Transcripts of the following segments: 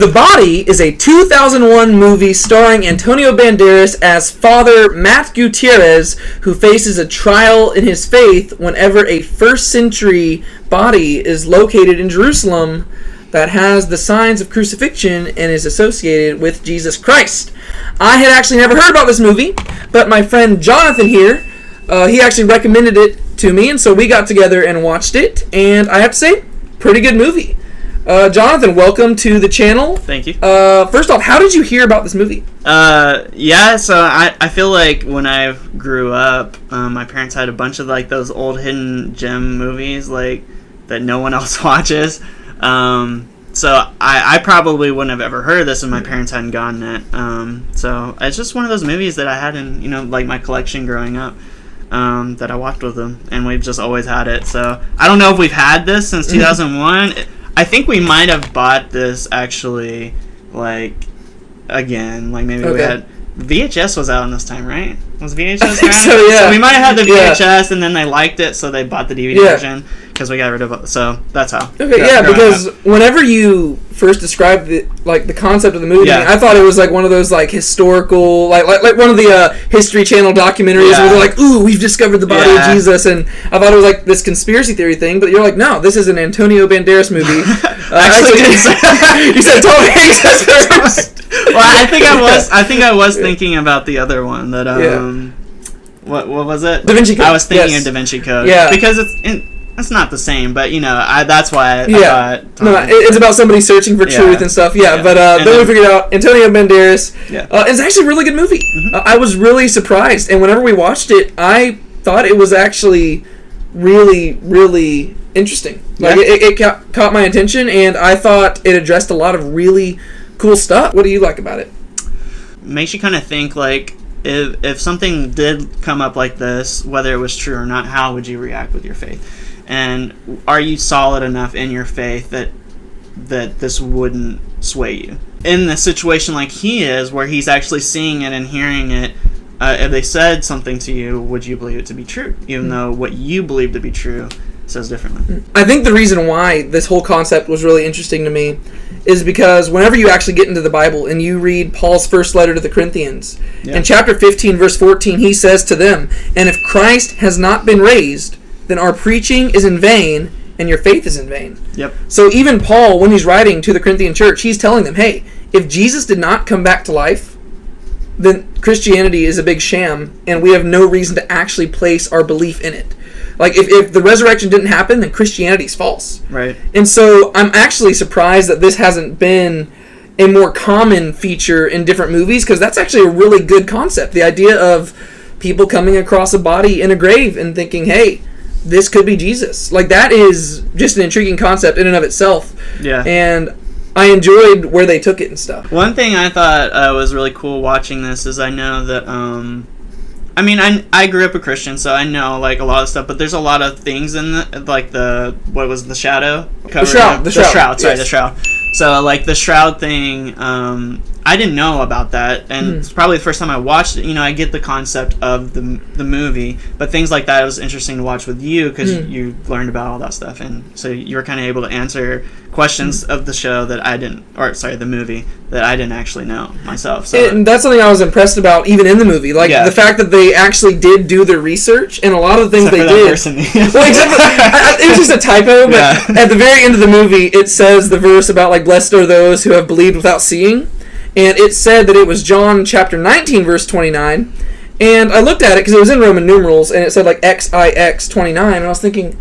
The Body is a 2001 movie starring Antonio Banderas as Father Matt Gutierrez, who faces a trial in his faith whenever a first-century body is located in Jerusalem that has the signs of crucifixion and is associated with Jesus Christ. I had actually never heard about this movie, but my friend Jonathan here, he actually recommended it to me, and so we got together and watched it, and I have to say, pretty good movie. Jonathan, welcome to the channel. Thank you. First off, how did you hear about this movie? So I feel like when I grew up, my parents had a bunch of like those old hidden gem movies like that no one else watches. So I probably wouldn't have ever heard of this if my parents hadn't gotten it. So it's just one of those movies that I had in like my collection growing up. That I watched with them, and we've just always had it. So I don't know if we've had this since 2001. I think we might have bought this actually, like, again. Like, maybe we had... VHS was out in this time, right? Was VHS around? So, yeah. So we might have had the VHS, and then they liked it, so they bought the DVD version, because we got rid of it. So that's how. Okay, because whenever you first described the concept of the movie, I thought it was like one of those like historical, like one of the History Channel documentaries where they're like, "Ooh, we've discovered the body of Jesus," and I thought it was like this conspiracy theory thing. But you're like, "No, this is an Antonio Banderas movie." Actually, you said Tom Hanks at first. Well, I think I was thinking about the other one that what was it? Da Vinci Code. I was thinking of Da Vinci Code. Yeah, because it's not the same, but that's why I thought. It's about somebody searching for truth and stuff. Yeah. But then we figured out Antonio Banderas. It's actually a really good movie. Mm-hmm. I was really surprised, and whenever we watched it, I thought it was actually really, really interesting. Like it caught my attention, and I thought it addressed a lot of really cool stuff. What do you like about it? Makes you kind of think, like, if something did come up like this, whether it was true or not, how would you react with your faith? And are you solid enough in your faith that this wouldn't sway you? In the situation like he is, where he's actually seeing it and hearing it, if they said something to you, would you believe it to be true? Even though what you believe to be true says differently. I think the reason why this whole concept was really interesting to me is because whenever you actually get into the Bible and you read Paul's first letter to the Corinthians, in chapter 15, verse 14, he says to them, "And if Christ has not been raised, then our preaching is in vain and your faith is in vain." Yep. So even Paul, when he's writing to the Corinthian church, he's telling them, hey, if Jesus did not come back to life, then Christianity is a big sham and we have no reason to actually place our belief in it. Like, if the resurrection didn't happen, then Christianity's false. Right. And so I'm actually surprised that this hasn't been a more common feature in different movies, because that's actually a really good concept. The idea of people coming across a body in a grave and thinking, hey, this could be Jesus. Like, that is just an intriguing concept in and of itself. Yeah. And I enjoyed where they took it and stuff. One thing I thought was really cool watching this is I know that... I grew up a Christian, so I know like a lot of stuff, but there's a lot of things in the shadow? The shroud. Sorry, the shroud. So like the shroud thing, I didn't know about that, and it's probably the first time I watched it. I get the concept of the movie, but things like that, it was interesting to watch with you because you learned about all that stuff, and so you were kind of able to answer questions of the show the movie that I didn't actually know myself. So and that's something I was impressed about even in the movie, like the fact that they actually did do their research, and a lot of the things except they did. Well, except for, it was just a typo, but at the very end of the movie, it says the verse about like blessed are those who have believed without seeing, and it said that it was John chapter 19 verse 29, and I looked at it because it was in Roman numerals, and it said like XIX 29, and I was thinking,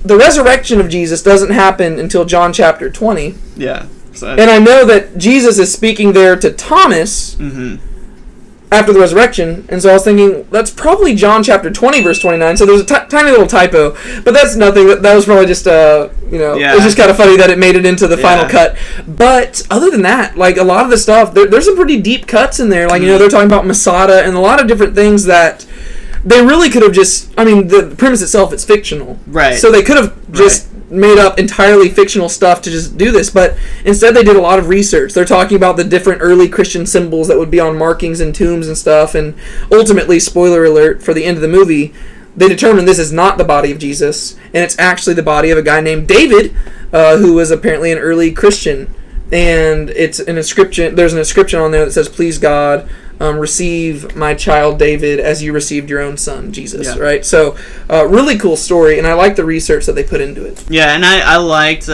the resurrection of Jesus doesn't happen until John chapter 20. Yeah. And I know that Jesus is speaking there to Thomas after the resurrection, and so I was thinking, that's probably John chapter 20, verse 29, so there's a tiny little typo, but that's nothing. That was probably just, it was just kind of funny that it made it into the final cut. But other than that, like, a lot of the stuff, there's some pretty deep cuts in there. Like, they're talking about Masada and a lot of different things that they really could have just, the premise itself, it's fictional. Right. So they could have just made up entirely fictional stuff to just do this, but instead they did a lot of research. They're talking about the different early Christian symbols that would be on markings and tombs and stuff, and ultimately, spoiler alert, for the end of the movie, they determined this is not the body of Jesus, and it's actually the body of a guy named David, who was apparently an early Christian. and it's an inscription. There's an inscription on there that says, "Please God, receive my child David as you received your own son Jesus." Yeah. Right. So, really cool story, and I like the research that they put into it. Yeah, and I liked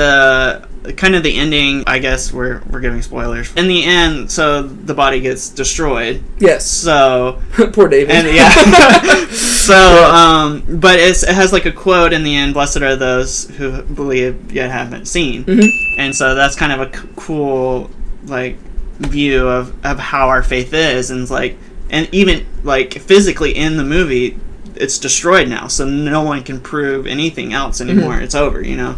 kind of the ending. I guess we're giving spoilers. In the end, so the body gets destroyed. Yes. So poor David. And yeah. But it has like a quote in the end: "Blessed are those who believe yet haven't seen." Mm-hmm. And so that's kind of a cool like view of how our faith is, and it's like, and even like physically in the movie, it's destroyed now, so no one can prove anything else anymore. Mm-hmm. It's over, you know.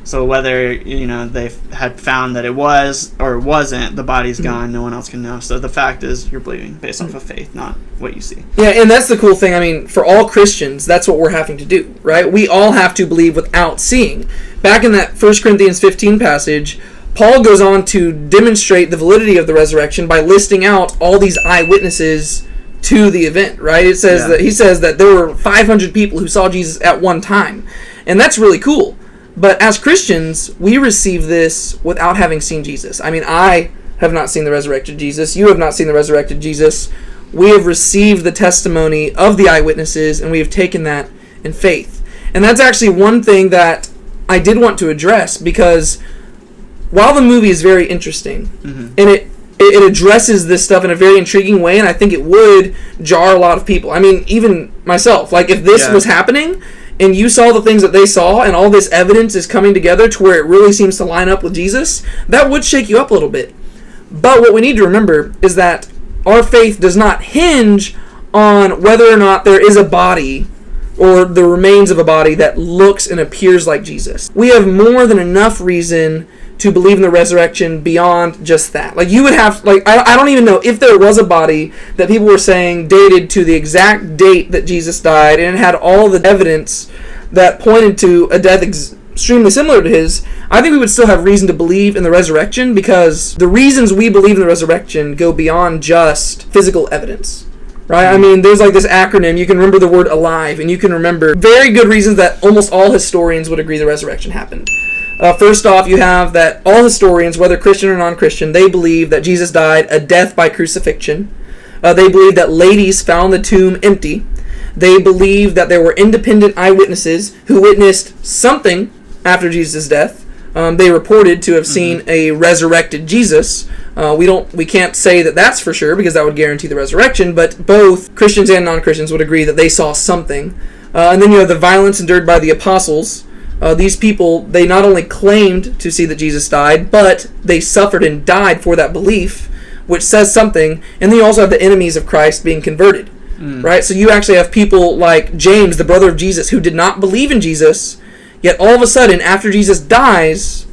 So whether, you know, they had found that it was or wasn't, the body's mm-hmm. gone. No one else can know. So the fact is, you're believing based off of faith, not what you see. Yeah, and that's the cool thing. I mean, for all Christians, that's what we're having to do, right? We all have to believe without seeing. Back in that 1 Corinthians 15 passage, Paul goes on to demonstrate the validity of the resurrection by listing out all these eyewitnesses to the event, right? It says that he says that there were 500 people who saw Jesus at one time, and that's really cool. But as Christians, we receive this without having seen Jesus. I mean, I have not seen the resurrected Jesus. You have not seen the resurrected Jesus. We have received the testimony of the eyewitnesses, and we have taken that in faith. And that's actually one thing that I did want to address, because while the movie is very interesting, mm-hmm. and it addresses this stuff in a very intriguing way, and I think it would jar a lot of people. I mean, even myself. Like, if this was happening, and you saw the things that they saw, and all this evidence is coming together to where it really seems to line up with Jesus, that would shake you up a little bit. But what we need to remember is that our faith does not hinge on whether or not there is a body or the remains of a body that looks and appears like Jesus. We have more than enough reason to believe in the resurrection beyond just that. Like, you would have, like, I don't even know if there was a body that people were saying dated to the exact date that Jesus died, and it had all the evidence that pointed to a death extremely similar to his. I think we would still have reason to believe in the resurrection, because the reasons we believe in the resurrection go beyond just physical evidence. Right? I mean, there's like this acronym. You can remember the word alive, and you can remember very good reasons that almost all historians would agree the resurrection happened. First off, you have that all historians, whether Christian or non-Christian, they believe that Jesus died a death by crucifixion. They believe that ladies found the tomb empty. They believe that there were independent eyewitnesses who witnessed something after Jesus' death. They reported to have seen a resurrected Jesus. We can't say that that's for sure, because that would guarantee the resurrection, but both Christians and non-Christians would agree that they saw something. And then you have the violence endured by the apostles. These people, they not only claimed to see that Jesus died, but they suffered and died for that belief, which says something. And then you also have the enemies of Christ being converted, right? So you actually have people like James, the brother of Jesus, who did not believe in Jesus, yet all of a sudden, after Jesus dies,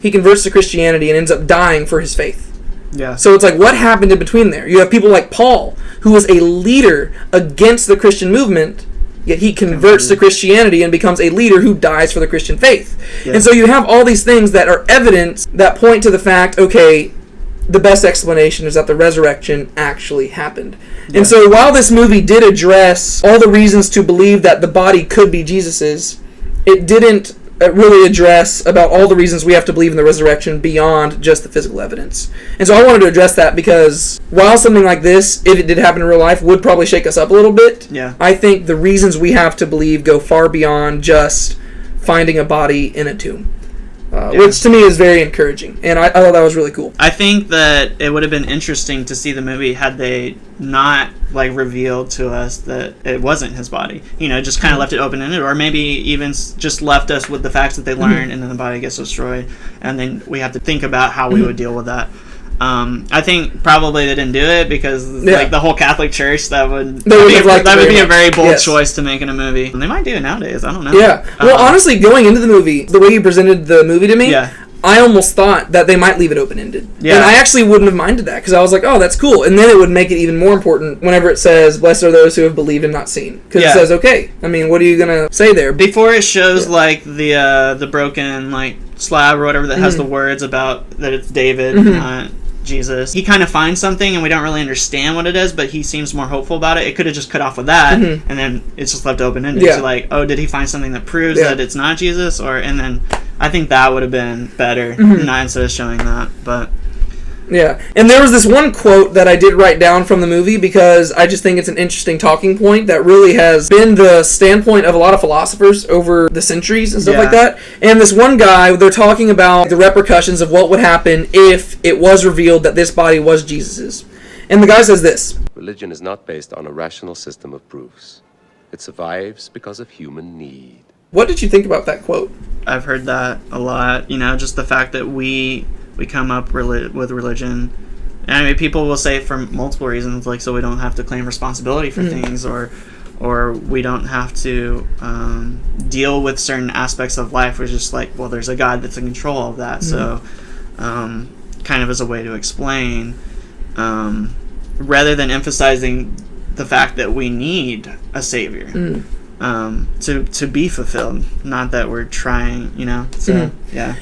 he converts to Christianity and ends up dying for his faith. Yeah. So it's like, what happened in between there? You have people like Paul, who was a leader against the Christian movement, yet he converts to Christianity and becomes a leader who dies for the Christian faith. Yeah. And so you have all these things that are evidence that point to the fact, okay, the best explanation is that the resurrection actually happened. Yeah. And so while this movie did address all the reasons to believe that the body could be Jesus's, it didn't really address about all the reasons we have to believe in the resurrection beyond just the physical evidence. And so I wanted to address that, because while something like this, if it did happen in real life, would probably shake us up a little bit, I think the reasons we have to believe go far beyond just finding a body in a tomb. Which to me is very encouraging, and I thought that was really cool. I think that it would have been interesting to see the movie had they not like revealed to us that it wasn't his body. You know, just kind of left it open-ended, or maybe even just left us with the facts that they learned, and then the body gets destroyed, and then we have to think about how we would deal with that. I think probably they didn't do it because like the whole Catholic Church, that would be a very bold choice to make in a movie. And they might do it nowadays. I don't know. Yeah. Well, honestly, going into the movie, the way you presented the movie to me, I almost thought that they might leave it open-ended. Yeah. And I actually wouldn't have minded that, because I was like, oh, that's cool. And then it would make it even more important whenever it says, blessed are those who have believed and not seen. Because it says, okay, I mean, what are you going to say there? Before it shows like the broken like slab or whatever that has the words about that it's David, not Jesus. He kind of finds something and we don't really understand what it is, but he seems more hopeful about it. It could have just cut off with that, and then it's just left open-ended. So like, oh, did he find something that proves that it's not Jesus? And then I think that would have been better, not instead of showing that. But yeah, and there was this one quote that I did write down from the movie because I just think it's an interesting talking point that really has been the standpoint of a lot of philosophers over the centuries and stuff like that. And this one guy, they're talking about the repercussions of what would happen if it was revealed that this body was Jesus's. And the guy says this: Religion is not based on a rational system of proofs. It survives because of human need. What did you think about that quote? I've heard that a lot. Just the fact that we come up with religion. And I mean, people will say for multiple reasons, like, so we don't have to claim responsibility for things, or we don't have to deal with certain aspects of life. We're just like, well, there's a God that's in control of that. So kind of as a way to explain, rather than emphasizing the fact that we need a savior to be fulfilled, not that we're trying, so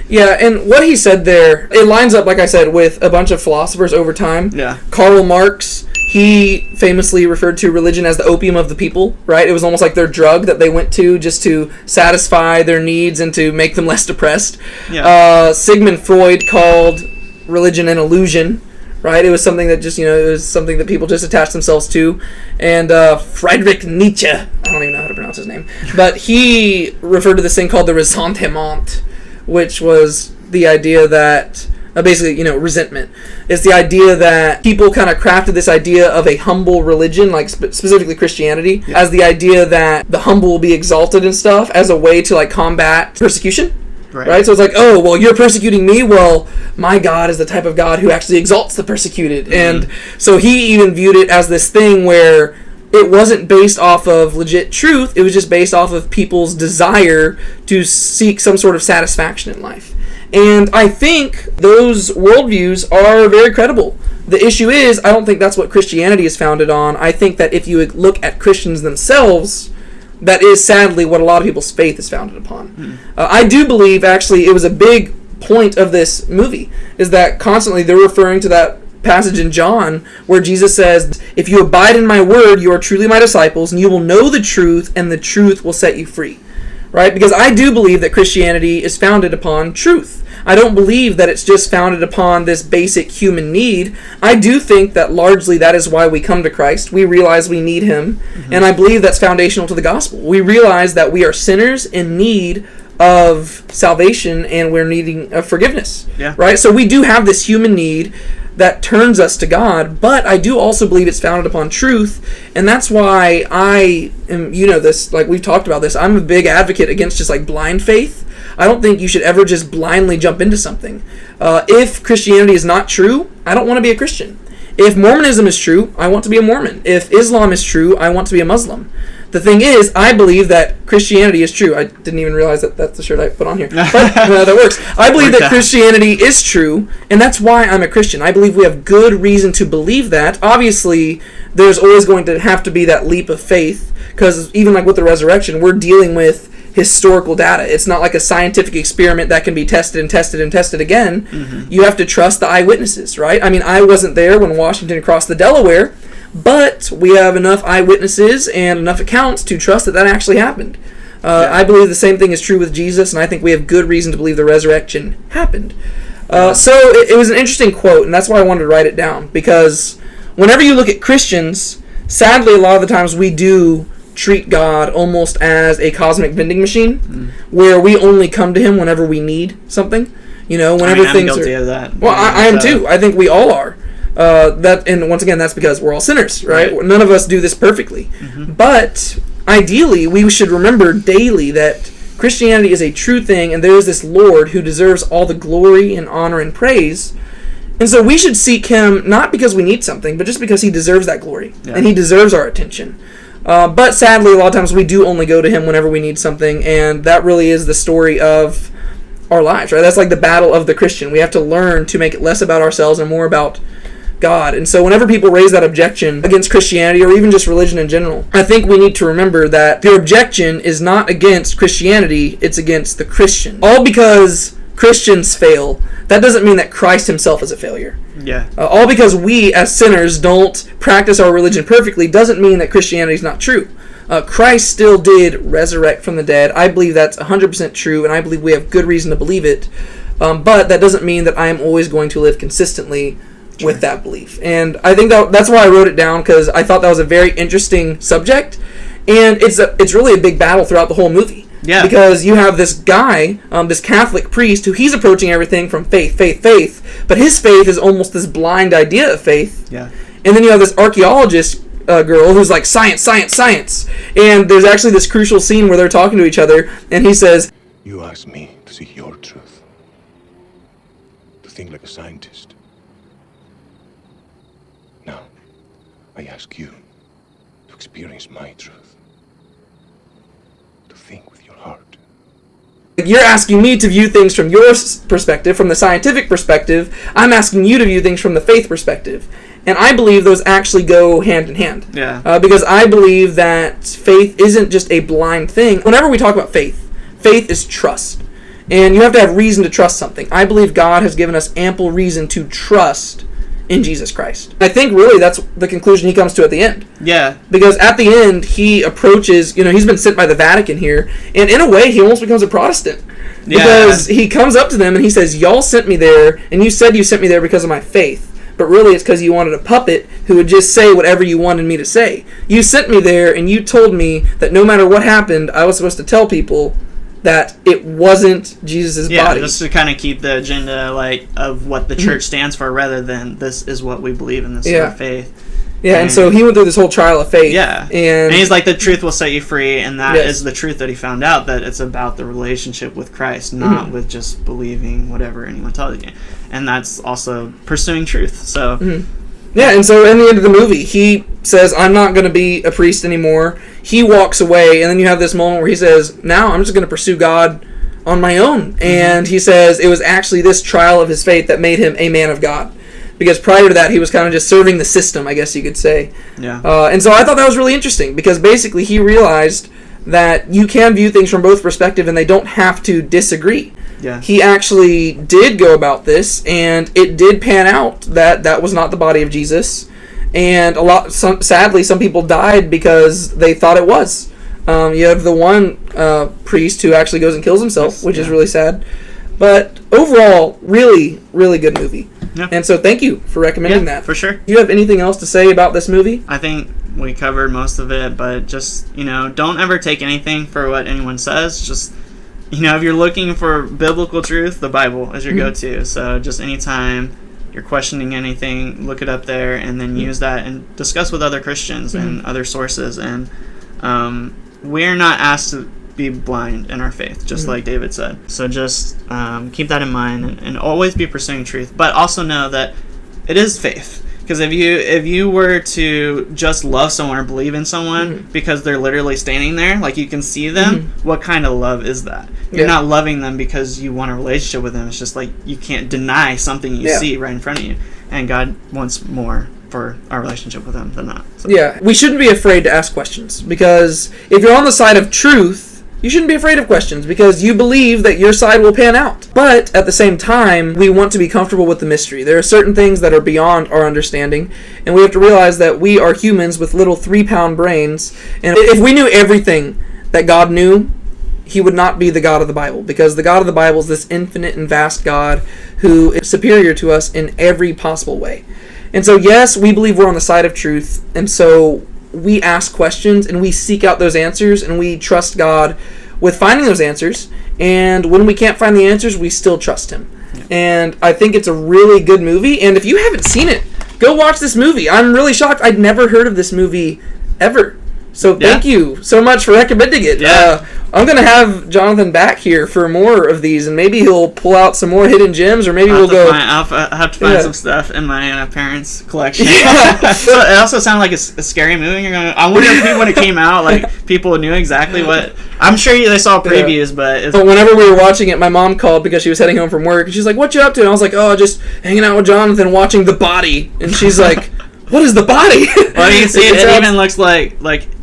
yeah, and what he said there, it lines up, like I said, with a bunch of philosophers over time. Karl Marx, he famously referred to religion as the opium of the people, right? It was almost like their drug that they went to just to satisfy their needs and to make them less depressed. Sigmund Freud called religion an illusion, right? It was something that just, it was something that people just attached themselves to. And Friedrich Nietzsche, I don't even know how to pronounce his name, but he referred to this thing called the Ressentiment, which was the idea that, basically, resentment. It's the idea that people kind of crafted this idea of a humble religion, like specifically Christianity, as the idea that the humble will be exalted and stuff, as a way to, like, combat persecution. Right? So it's like, oh, well, you're persecuting me. Well, my God is the type of God who actually exalts the persecuted. And so he even viewed it as this thing where it wasn't based off of legit truth. It was just based off of people's desire to seek some sort of satisfaction in life. And I think those worldviews are very credible. The issue is, I don't think that's what Christianity is founded on. I think that if you look at Christians themselves, that is sadly what a lot of people's faith is founded upon. I do believe, actually, it was a big point of this movie, is that constantly they're referring to that passage in John where Jesus says, if you abide in my word, you are truly my disciples, and you will know the truth, and the truth will set you free. Right? Because I do believe that Christianity is founded upon truth. I don't believe that it's just founded upon this basic human need. I do think that largely that is why we come to Christ. We realize we need him, and I believe that's foundational to the gospel. We realize that we are sinners in need of salvation, and we're needing forgiveness. Right? So we do have this human need that turns us to God, but I do also believe it's founded upon truth, and that's why I am, this, like we've talked about this, I'm a big advocate against just like blind faith. I don't think you should ever just blindly jump into something. If Christianity is not true, I don't want to be a Christian. If Mormonism is true, I want to be a Mormon. If Islam is true, I want to be a Muslim. The thing is, I believe that Christianity is true. I didn't even realize that that's the shirt I put on here. But that works. I believe that Christianity is true, and that's why I'm a Christian. I believe we have good reason to believe that. Obviously, there's always going to have to be that leap of faith, because even like with the resurrection, we're dealing with historical data. It's not like a scientific experiment that can be tested and tested and tested again. You have to trust the eyewitnesses, right? I mean, I wasn't there when Washington crossed the Delaware, but we have enough eyewitnesses and enough accounts to trust that that actually happened. I believe the same thing is true with Jesus, and I think we have good reason to believe the resurrection happened. So it was an interesting quote, and that's why I wanted to write it down, because whenever you look at Christians, sadly, a lot of the times we do treat God almost as a cosmic vending machine, where we only come to him whenever we need something. Whenever I'm things guilty are. Of that. Well, I am too. I think we all are. And once again, that's because we're all sinners, right? None of us do this perfectly. But ideally, we should remember daily that Christianity is a true thing, and there is this Lord who deserves all the glory and honor and praise. And so we should seek him not because we need something, but just because he deserves that glory, and he deserves our attention. But sadly, a lot of times we do only go to him whenever we need something, and that really is the story of our lives, right? That's like the battle of the Christian. We have to learn to make it less about ourselves and more about God. And so whenever people raise that objection against Christianity, or even just religion in general, I think we need to remember that their objection is not against Christianity, it's against the Christian. All because Christians fail, that doesn't mean that Christ himself is a failure. All because we as sinners don't practice our religion perfectly doesn't mean that Christianity is not true. Christ still did resurrect from the dead. I believe that's 100% true, and I believe we have good reason to believe it. But that doesn't mean that I am always going to live consistently with that belief. And I think that's why I wrote it down, because I thought that was a very interesting subject. And it's really a big battle throughout the whole movie. Yeah. Because you have this guy, this Catholic priest, who he's approaching everything from faith, but his faith is almost this blind idea of faith. Yeah. And then you have this archaeologist girl who's like, science, science, science. And there's actually this crucial scene where they're talking to each other, and he says, "You ask me to seek your truth, to think like a scientist. Now, I ask you to experience my truth, to think with your heart." You're asking me to view things from your perspective, from the scientific perspective. I'm asking you to view things from the faith perspective. And I believe those actually go hand in hand. Yeah. Because I believe that faith isn't just a blind thing. Whenever we talk about faith, faith is trust. And you have to have reason to trust something. I believe God has given us ample reason to trust in Jesus Christ. I think really that's the conclusion he comes to at the end. Yeah. Because at the end, he approaches, he's been sent by the Vatican here, and in a way, he almost becomes a Protestant. Yeah. Because he comes up to them and he says, "Y'all sent me there, and you said you sent me there because of my faith. But really, it's because you wanted a puppet who would just say whatever you wanted me to say. You sent me there, and you told me that no matter what happened, I was supposed to tell people that it wasn't Jesus' body." Just to kind of keep the agenda of what the church stands for, rather than this is what we believe in, this is our faith. Yeah, and so he went through this whole trial of faith. Yeah, and he's like, the truth will set you free, and that is the truth that he found out, that it's about the relationship with Christ, not with just believing whatever anyone tells you. And that's also pursuing truth. So yeah, and so in the end of the movie, he says, "I'm not going to be a priest anymore." He walks away, and then you have this moment where he says, "Now I'm just going to pursue God on my own." And he says it was actually this trial of his faith that made him a man of God. Because prior to that, he was kind of just serving the system, I guess you could say. Yeah. And so I thought that was really interesting, because basically he realized that you can view things from both perspectives, and they don't have to disagree. Yeah. He actually did go about this, and it did pan out that that was not the body of Jesus. And sadly, some people died because they thought it was. You have the one priest who actually goes and kills himself, which is really sad. But overall, really, really good movie. Yeah. And so thank you for recommending that. For sure. Do you have anything else to say about this movie? I think we covered most of it, but just, don't ever take anything for what anyone says. Just, if you're looking for biblical truth, the Bible is your go-to. So just anytime you're questioning anything, look it up there, and then use that and discuss with other Christians and other sources. And we're not asked to be blind in our faith, just like David said. So just keep that in mind, and always be pursuing truth, but also know that it is faith. Because if you were to just love someone or believe in someone because they're literally standing there, like you can see them, what kind of love is that? You're not loving them because you want a relationship with them. It's just like you can't deny something you see right in front of you. And God wants more for our relationship with him than that. So. Yeah, we shouldn't be afraid to ask questions, because if you're on the side of truth, you shouldn't be afraid of questions, because you believe that your side will pan out. But at the same time, we want to be comfortable with the mystery. There are certain things that are beyond our understanding, and we have to realize that we are humans with little 3-pound brains, and if we knew everything that God knew, he would not be the God of the Bible, because the God of the Bible is this infinite and vast God who is superior to us in every possible way. And so yes, we believe we're on the side of truth, and so we ask questions, and we seek out those answers, and we trust God with finding those answers. And when we can't find the answers, we still trust him. And I think it's a really good movie, and if you haven't seen it, go watch this movie. I'm really shocked. I'd never heard of this movie ever. So thank you so much for recommending it. I'm going to have Jonathan back here for more of these, and maybe he'll pull out some more hidden gems, or maybe we'll go... I'll have to find some stuff in my parents' collection. So it also sounded like a scary movie. I wonder if when it came out, like, people knew exactly what... I'm sure they saw previews, but... But whenever we were watching it, my mom called because she was heading home from work, and she's like, "What you up to?" And I was like, "Oh, just hanging out with Jonathan, watching The Body." And she's like, "What is The Body?" Well, you can see it even looks like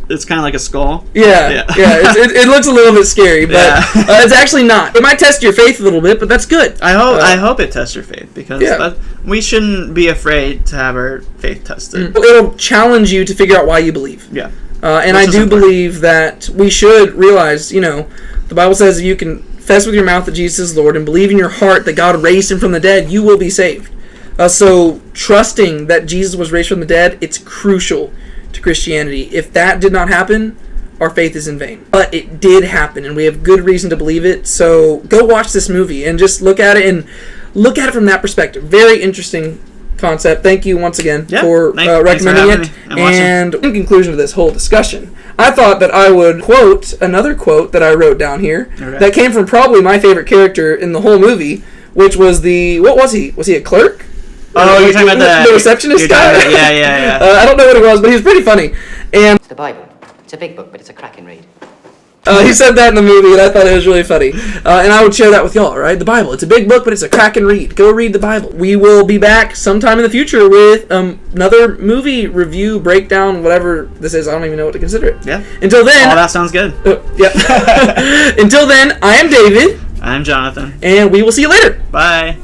it's kind of like a skull. Yeah. It looks a little bit scary, but it's actually not. It might test your faith a little bit, but that's good. I hope it tests your faith, because we shouldn't be afraid to have our faith tested. It'll challenge you to figure out why you believe. Yeah. And I do believe that we should realize, the Bible says if you confess with your mouth that Jesus is Lord and believe in your heart that God raised him from the dead, you will be saved. So trusting that Jesus was raised from the dead, it's crucial to Christianity. If that did not happen, our faith is in vain. But it did happen, and we have good reason to believe it. So go watch this movie and just look at it from that perspective. Very interesting concept. Thank you once again for recommending it. And in conclusion to this whole discussion, I thought that I would quote another quote that I wrote down here that came from probably my favorite character in the whole movie, which was what was he? Was he a clerk? Oh, you're talking about the receptionist guy? Yeah. I don't know what he was, but he was pretty funny. And It's the Bible. It's a big book, but it's a cracking read. he said that in the movie, and I thought it was really funny. And I would share that with y'all, right? The Bible. It's a big book, but it's a cracking read. Go read the Bible. We will be back sometime in the future with another movie review, breakdown, whatever this is. I don't even know what to consider it. Yeah. Until then... Oh, that sounds good. Yeah. Until then, I am David. I'm Jonathan. And we will see you later. Bye.